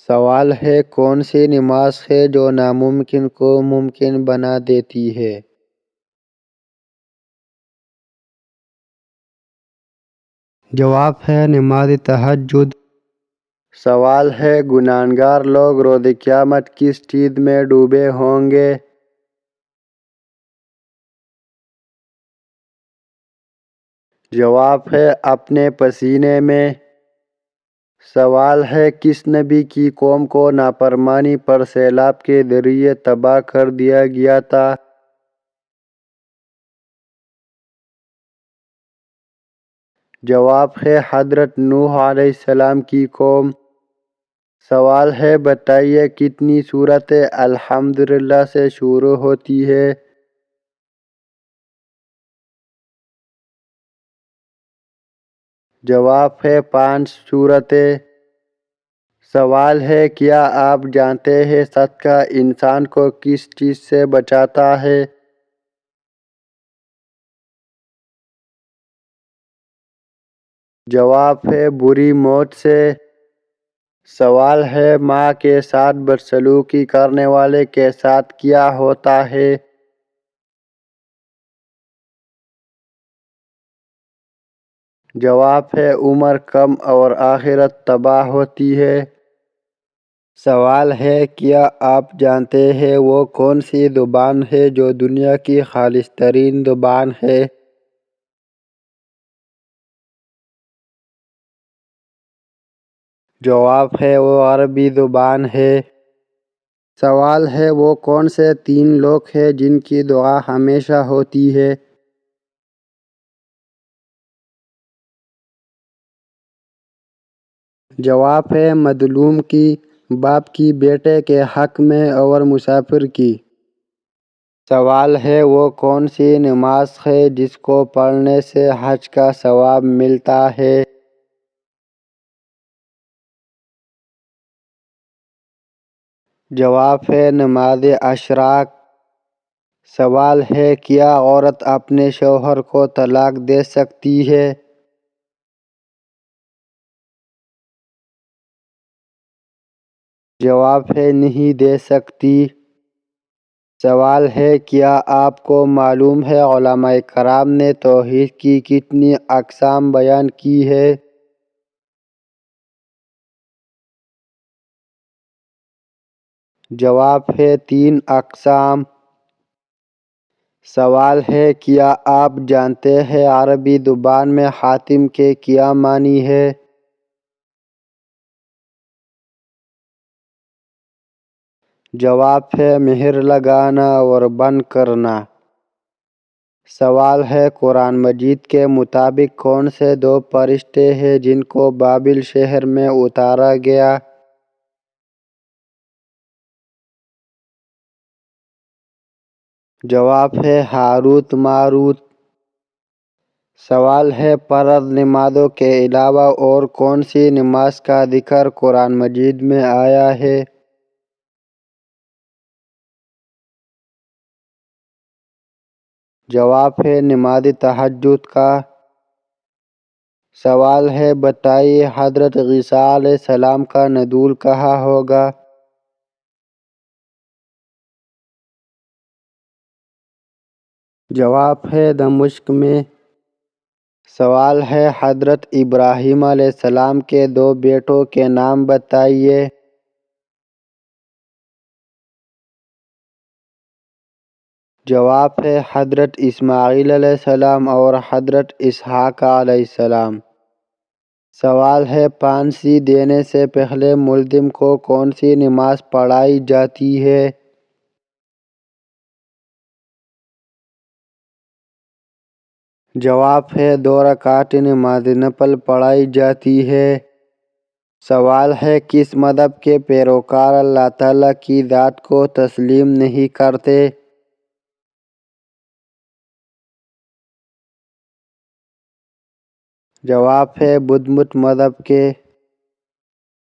سوال ہے کون سی نماز ہے جو ناممکن کو ممکن بنا دیتی ہے؟ جواب ہے نماز تہجد۔ سوال ہے گناہگار لوگ روز قیامت کس چیز میں ڈوبے ہوں گے؟ جواب ہے اپنے پسینے میں۔ سوال ہے کس نبی کی قوم کو نافرمانی پر سیلاب کے ذریعے تباہ کر دیا گیا تھا؟ جواب ہے حضرت نوح علیہ السلام کی قوم۔ سوال ہے بتائیے کتنی سورتیں الحمدللہ سے شروع ہوتی ہے؟ جواب ہے 5 سورتیں۔ سوال ہے کیا آپ جانتے ہیں صدقہ انسان کو کس چیز سے بچاتا ہے؟ جواب ہے بری موت سے۔ سوال ہے ماں کے ساتھ بدسلوکی کرنے والے کے ساتھ کیا ہوتا ہے؟ جواب ہے عمر کم اور آخرت تباہ ہوتی ہے۔ سوال ہے کیا آپ جانتے ہیں وہ کون سی زبان ہے جو دنیا کی خالص ترین زبان ہے؟ جواب ہے وہ عربی زبان ہے۔ سوال ہے وہ کون سے 3 لوگ ہیں جن کی دعا ہمیشہ ہوتی ہے؟ جواب ہے مظلوم کی، باپ کی بیٹے کے حق میں اور مسافر کی۔ سوال ہے وہ کون سی نماز ہے جس کو پڑھنے سے حج کا ثواب ملتا ہے؟ جواب ہے نماز اشراق۔ سوال ہے کیا عورت اپنے شوہر کو طلاق دے سکتی ہے؟ جواب ہے نہیں دے سکتی۔ سوال ہے کیا آپ کو معلوم ہے علماء کرام نے توحید کی کتنی اقسام بیان کی ہے؟ جواب ہے 3 اقسام۔ سوال ہے کیا آپ جانتے ہیں عربی زبان میں حاتم کے کیا معنی ہے؟ جواب ہے مہر لگانا اور بند کرنا۔ سوال ہے قرآن مجید کے مطابق کون سے 2 فرشتے ہیں جن کو بابل شہر میں اتارا گیا؟ جواب ہے ہاروت ماروت۔ سوال ہے فرض نمازوں کے علاوہ اور کون سی نماز کا ذکر قرآن مجید میں آیا ہے؟ جواب ہے نماز تہجد کا۔ سوال ہے بتائیے حضرت عیسیٰ علیہ السلام کا نزول کہاں ہوگا؟ جواب ہے دمشق میں۔ سوال ہے حضرت ابراہیم علیہ السلام کے 2 بیٹوں کے نام بتائیے۔ جواب ہے حضرت اسماعیل علیہ السلام اور حضرت اسحاق علیہ السلام۔ سوال ہے پھانسی دینے سے پہلے ملزم کو کون سی نماز پڑھائی جاتی ہے؟ جواب ہے 2 رکعت نماز نفل پڑھائی جاتی ہے۔ سوال ہے کس مذہب کے پیروکار اللہ تعالیٰ کی ذات کو تسلیم نہیں کرتے؟ جواب ہے بدھ مت مذہب کے۔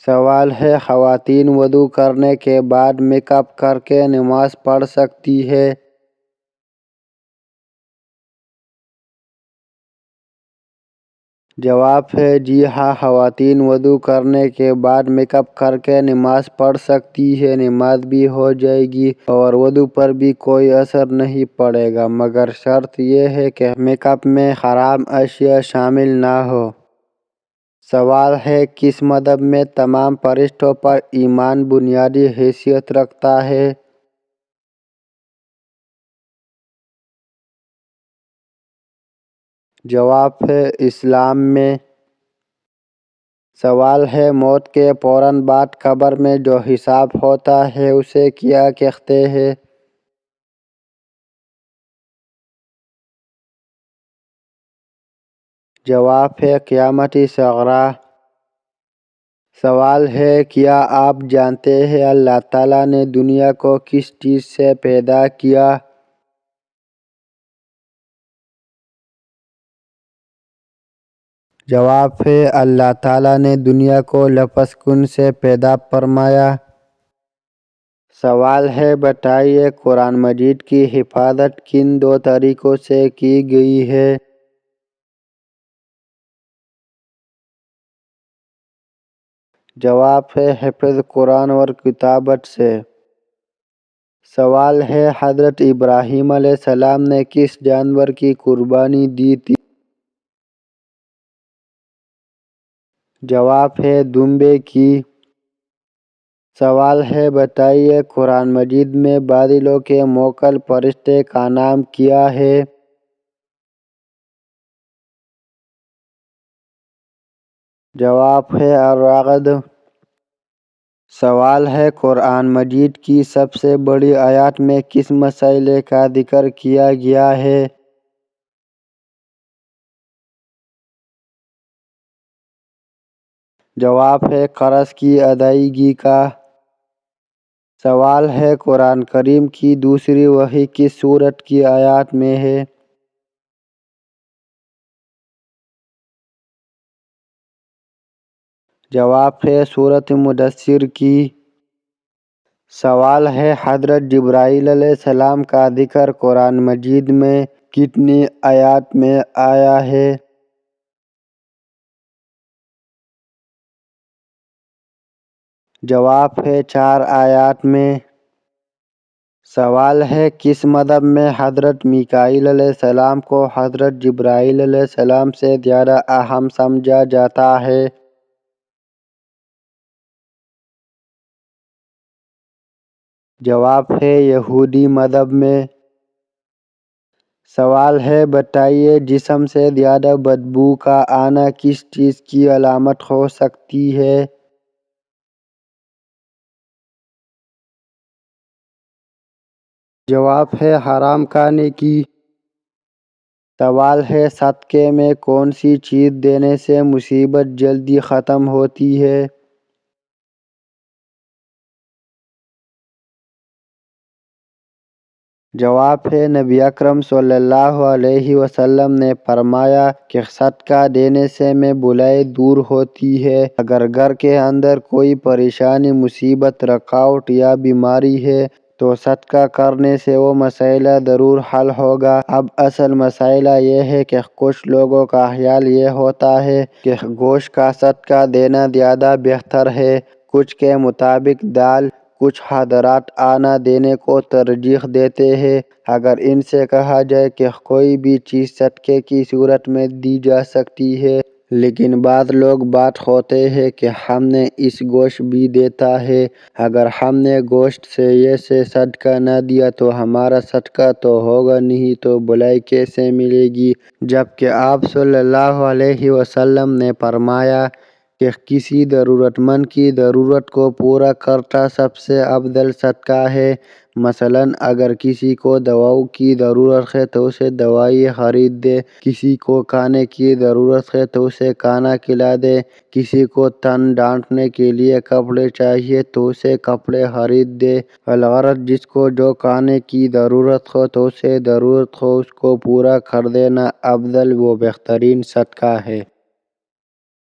سوال ہے خواتین وضو کرنے کے بعد میک اپ کر کے نماز پڑھ سکتی ہے؟ جواب ہے جی ہاں، خواتین وضو کرنے کے بعد میک اپ کر کے نماز پڑھ سکتی ہے، نماز بھی ہو جائے گی اور وضو پر بھی کوئی اثر نہیں پڑے گا، مگر شرط یہ ہے کہ میک اپ میں حرام اشیاء شامل نہ ہو۔ سوال ہے کس مذہب میں تمام فرشتوں پر ایمان بنیادی حیثیت رکھتا ہے؟ جواب ہے اسلام میں۔ سوال ہے موت کے فوراً بعد قبر میں جو حساب ہوتا ہے اسے کیا کہتے ہیں؟ جواب ہے قیامت صغریٰ۔ سوال ہے کیا آپ جانتے ہیں اللہ تعالیٰ نے دنیا کو کس چیز سے پیدا کیا؟ جواب ہے اللہ تعالیٰ نے دنیا کو لفظ کن سے پیدا فرمایا۔ سوال ہے بتائیے قرآن مجید کی حفاظت کن دو طریقوں سے کی گئی ہے؟ جواب ہے حفظ قرآن اور کتابت سے۔ سوال ہے حضرت ابراہیم علیہ السلام نے کس جانور کی قربانی دی تھی؟ جواب ہے دمبے کی۔ سوال ہے بتائیے قرآن مجید میں بادلوں کے موکل فرشتے کا نام کیا ہے؟ جواب ہے الرعد۔ سوال ہے قرآن مجید کی سب سے بڑی آیات میں کس مسئلے کا ذکر کیا گیا ہے؟ جواب ہے قرض کی ادائیگی کا۔ سوال ہے قرآن کریم کی دوسری وحی کس سورت کی آیات میں ہے؟ جواب ہے سورت مدثر کی۔ سوال ہے حضرت جبرائیل علیہ السلام کا ذکر قرآن مجید میں کتنی آیات میں آیا ہے؟ جواب ہے 4 آیات میں۔ سوال ہے کس مذہب میں حضرت میکائیل علیہ السلام کو حضرت جبرائیل علیہ السلام سے زیادہ اہم سمجھا جاتا ہے؟ جواب ہے یہودی مذہب میں۔ سوال ہے بتائیے جسم سے زیادہ بدبو کا آنا کس چیز کی علامت ہو سکتی ہے؟ جواب ہے حرام کھانے کی۔ سوال ہے صدقے میں کون سی چیز دینے سے مصیبت جلدی ختم ہوتی ہے؟ جواب ہے نبی اکرم صلی اللہ علیہ وسلم نے فرمایا کہ صدقہ دینے سے میں بلائی دور ہوتی ہے۔ اگر گھر کے اندر کوئی پریشانی، مصیبت، رکاوٹ یا بیماری ہے تو صدقہ کرنے سے وہ مسئلہ ضرور حل ہوگا۔ اب اصل مسئلہ یہ ہے کہ کچھ لوگوں کا خیال یہ ہوتا ہے کہ گوشت کا صدقہ دینا زیادہ بہتر ہے، کچھ کے مطابق دال، کچھ حضرات آنا دینے کو ترجیح دیتے ہیں۔ اگر ان سے کہا جائے کہ کوئی بھی چیز صدقے کی صورت میں دی جا سکتی ہے، لیکن بعض لوگ بات ہوتے ہیں کہ ہم نے اس گوشت بھی دیتا ہے، اگر ہم نے گوشت سے صدقہ نہ دیا تو ہمارا صدقہ تو ہوگا نہیں، تو بلائی کیسے ملے گی؟ جبکہ آپ صلی اللہ علیہ وسلم نے فرمایا کہ کسی ضرورت مند کی ضرورت کو پورا کرنا سب سے افضل صدقہ ہے۔ مثلاً اگر کسی کو دواؤں کی ضرورت ہے تو اسے دوائی خرید دے، کسی کو کھانے کی ضرورت ہے تو اسے کھانا کھلا دے، کسی کو تن ڈھانپنے کے لیے کپڑے چاہیے تو اسے کپڑے خرید دے۔ الغرض جس کو جو کھانے کی ضرورت ہو تو اسے ضرورت ہو اس کو پورا کر دینا افضل و بہترین صدقہ ہے۔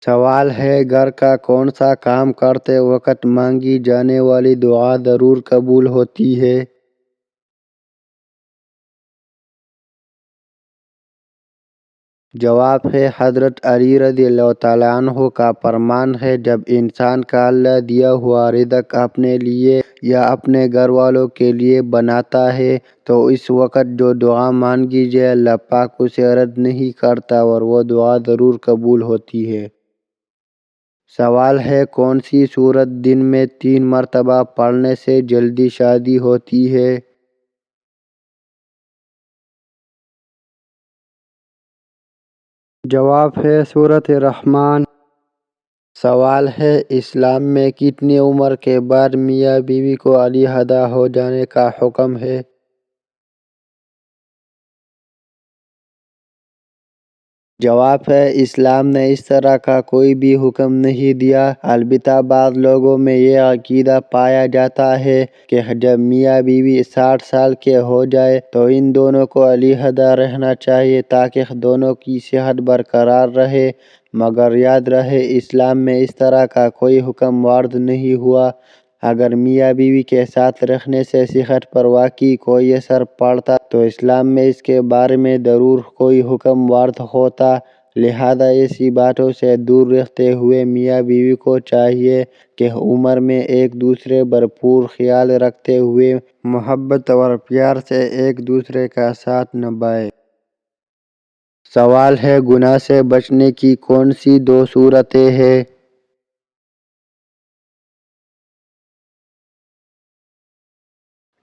سوال ہے گھر کا کون سا کام کرتے وقت مانگی جانے والی دعا ضرور قبول ہوتی ہے؟ جواب ہے حضرت علی رضی اللہ تعالیٰ عنہ کا فرمان ہے، جب انسان کا اللہ دیا ہوا رزق اپنے لیے یا اپنے گھر والوں کے لیے بناتا ہے تو اس وقت جو دعا مانگی جائے اللہ پاک اسے رد نہیں کرتا اور وہ دعا ضرور قبول ہوتی ہے۔ سوال ہے کون سی سورت دن میں 3 مرتبہ پڑھنے سے جلدی شادی ہوتی ہے؟ جواب ہے سورۃ الرحمن۔ سوال ہے اسلام میں کتنی عمر کے بعد میاں بیوی کو علیحدہ ہو جانے کا حکم ہے؟ جواب ہے اسلام نے اس طرح کا کوئی بھی حکم نہیں دیا، البتہ بعض لوگوں میں یہ عقیدہ پایا جاتا ہے کہ جب میاں بیوی 60 سال کے ہو جائے تو ان دونوں کو علیحدہ رہنا چاہیے تاکہ دونوں کی صحت برقرار رہے، مگر یاد رہے اسلام میں اس طرح کا کوئی حکم وارد نہیں ہوا۔ اگر میاں بیوی کے ساتھ رہنے سے صحت پر واقعی کوئی اثر پڑتا تو اسلام میں اس کے بارے میں ضرور کوئی حکم وارد ہوتا، لہذا ایسی باتوں سے دور رہتے ہوئے میاں بیوی کو چاہیے کہ عمر میں ایک دوسرے بھرپور خیال رکھتے ہوئے محبت اور پیار سے ایک دوسرے کا ساتھ نبھائیں۔ سوال ہے گناہ سے بچنے کی کون سی 2 صورتیں ہیں؟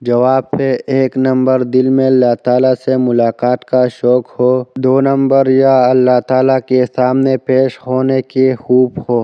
جواب ہے 1 نمبر دل میں اللہ تعالیٰ سے ملاقات کا شوق ہو، 2 نمبر یا اللہ تعالیٰ کے سامنے پیش ہونے کے خوف ہو۔